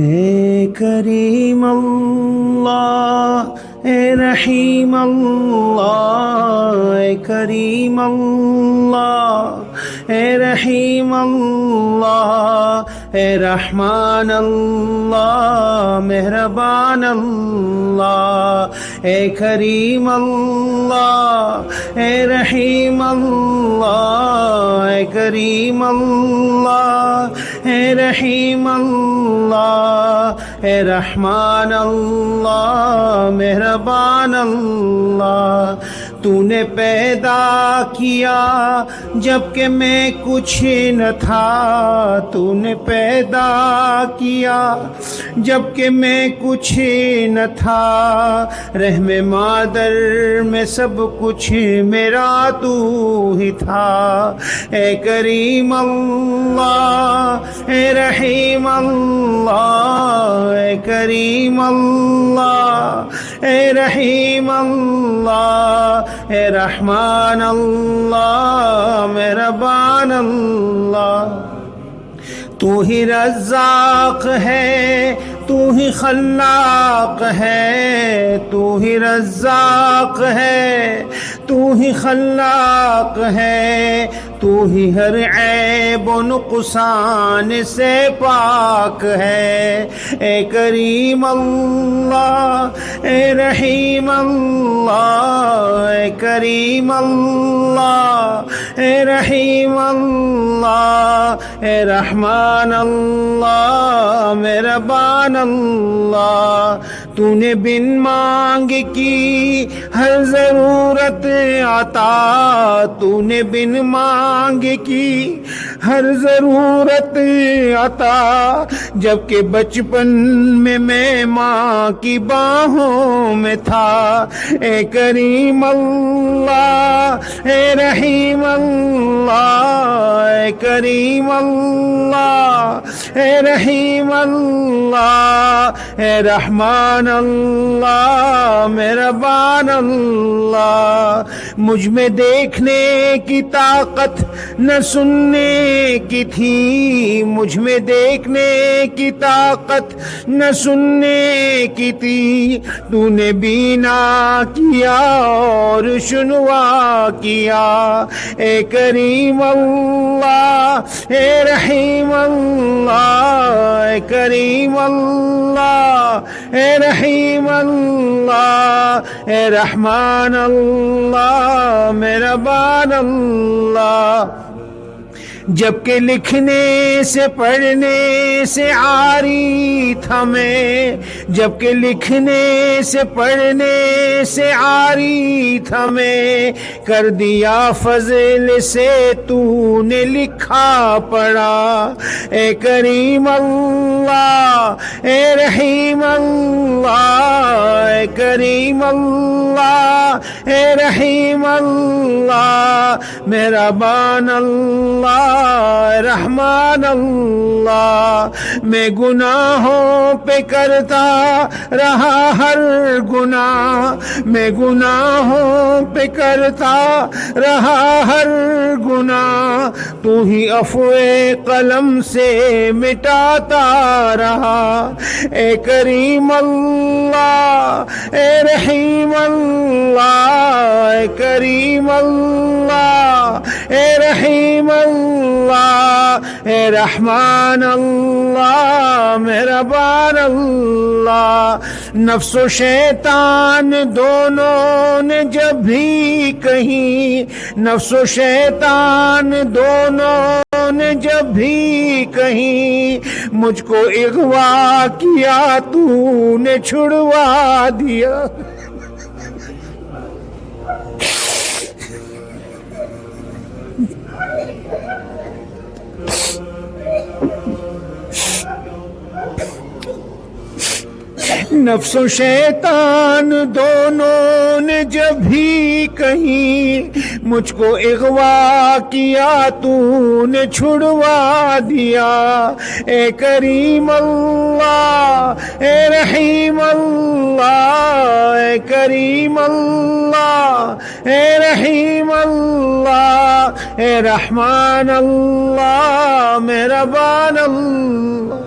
اے کریم اللہ، اے رحیم اللہ، اے کریم اللہ، اے رحیم اللہ، اے رحمان اللہ، مہربان اللہ، اے کریم اللہ، اے رحیم اللہ، اے کریم اللہ، اے رحیم اللہ، اے رحمان اللہ، مہربان اللہ۔ تو نے پیدا کیا جب کہ میں کچھ نہ تھا، تو نے پیدا کیا جب کہ میں کچھ نہ تھا، رحم مادر میں سب کچھ میرا تو ہی تھا۔ اے کریم اللہ، اے رحیم اللہ، اے کریم اللہ، اے رحیم اللہ، اے رحمان اللہ، مہربان اللہ۔ تو ہی رزاق ہے، تو ہی خلاق ہے، تو ہی رزاق ہے، تو ہی خلاق ہے، تو ہی ہر عیب و نقصان سے پاک ہے۔ اے کریم اللہ، اے رحیم اللہ، اے کریم اللہ، اے رحیم اللہ، اے رحمان اللہ، مہربان اللہ۔ تو نے بن مانگ کی ہر ضرورت عطا، تو نے بن مانگ کی ہر ضرورت عطا، جبکہ بچپن میں میں ماں کی باہوں میں تھا۔ اے کریم اللہ، اے رحیم اللہ، اے کریم اللہ، اے رحیم اللہ، اے رحمان اللہ، مہربان اللہ۔ مجھ میں دیکھنے کی طاقت نہ سننے کی تھی، مجھ میں دیکھنے کی طاقت نہ سننے کی تھی، تو نے بینا کیا اور شنوا کیا۔ اے کریم اللہ، اے رحیم اللہ، اے کریم اللہ، اے رحیم اللہ، اے رحمان اللہ، مہربان اللہ۔ جبکہ لکھنے سے پڑھنے سے عاری تھا میں، جبکہ لکھنے سے پڑھنے سے عاری تھا میں، کر دیا فضل سے تو نے لکھا پڑھا۔ اے کریم اللہ، اے رحیم اللہ، اے کریم اللہ، اے رحیم اللہ، مہربان اللہ، رحمان اللہ۔ میں گناہوں پہ کرتا رہا ہر گناہ، میں گناہوں پہ کرتا رہا ہر گناہ، تو ہی عفو قلم سے مٹاتا رہا۔ اے کریم اللہ، اے رحیم اللہ، اے کریم اللہ، اے رحیم اللہ، اے رحمان اللہ، مہربان اللہ۔ نفس و شیطان دونوں نے جب بھی کہیں، نفس و شیطان دونوں نے جب بھی کہیں، مجھ کو اغوا کیا تو نے چھڑوا دیا۔ نفس و شیطان دونوں نے جب بھی کہیں، مجھ کو اغوا کیا تو نے چھڑوا دیا۔ اے کریم اللہ، اے رحیم اللہ، اے کریم اللہ، اے رحیم اللہ، اے رحمان اللہ، مہربان اللہ۔